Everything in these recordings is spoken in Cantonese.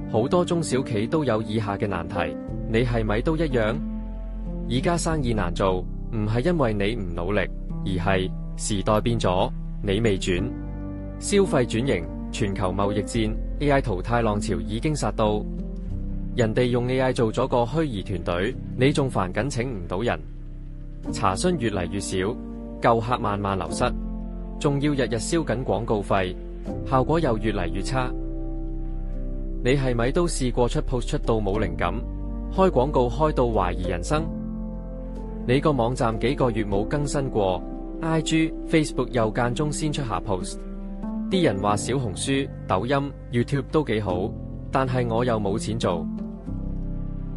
好多中小企都有以下嘅難題，你係咪都一樣？而家生意難做，唔係因為你唔努力，而係時代變咗，你未轉。消費轉型，全球貿易戰 ，AI 淘汰浪潮已經殺到。人哋用 AI 做咗個虛擬團隊，你仲煩緊請唔到人，查詢越嚟越少，舊客慢慢流失，仲要日日燒緊廣告費，效果又越嚟越差。你係咪都試過出 post 出到冇靈感，開廣告開到懷疑人生？你個網站幾個月冇更新過 ，IG、Facebook 又間中先出下 post， 啲人話小紅書、抖音、YouTube 都幾好，但係我又冇錢做。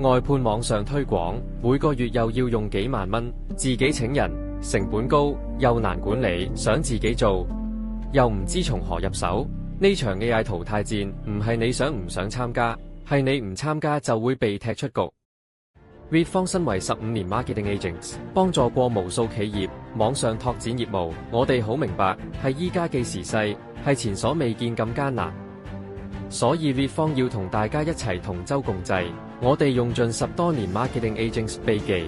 外判網上推廣，每個月又要用幾萬蚊，自己請人，成本高，又難管理，想自己做，又唔知從何入手。呢場 AI 淘汰戰，唔係你想唔想參加，係你唔參加就會被踢出局。Reed 方身為15年 marketing agents， 幫助過無數企業網上拓展業務，我哋好明白，係依家嘅時勢，係前所未見咁艱難。所以 Reed 方要同大家一齊同舟共濟。我哋用盡10多年 marketing agents 秘技，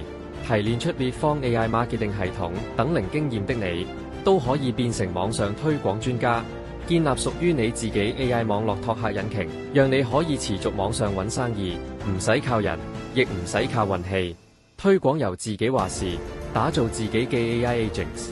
提煉出 Reed 方 AI marketing 系統，等零經驗的你都可以變成網上推廣專家，建立屬於你自己 AI 網絡拓客引擎，讓你可以持續網上揾生意，唔使靠人，亦唔使靠運氣，推廣由自己話事，打造自己嘅 AI agents。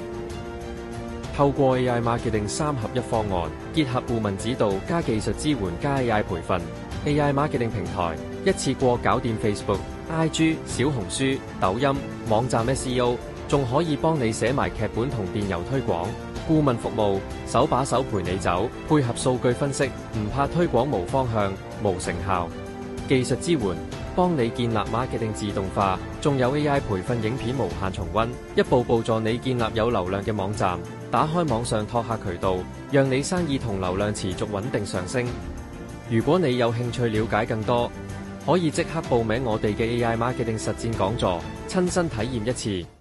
透過 AI marketing 3合1方案，結合顧問指導加技術支援加 AI 培訓 ，AI marketing 平台一次過搞掂 Facebook、IG、小紅書、抖音、網站 SEO， 仲可以幫你寫埋劇本同電郵推廣。顧問服務，手把手陪你走，配合數據分析，唔怕推廣無方向、無成效。技術支援，幫你建立 marketing 自動化，仲有 AI 培訓影片無限重溫，一步步助你建立有流量嘅網站，打開網上拓客渠道，讓你生意同流量持續穩定上升。如果你有興趣了解更多，可以即刻報名我哋嘅 AI marketing 實戰講座，親身體驗一次。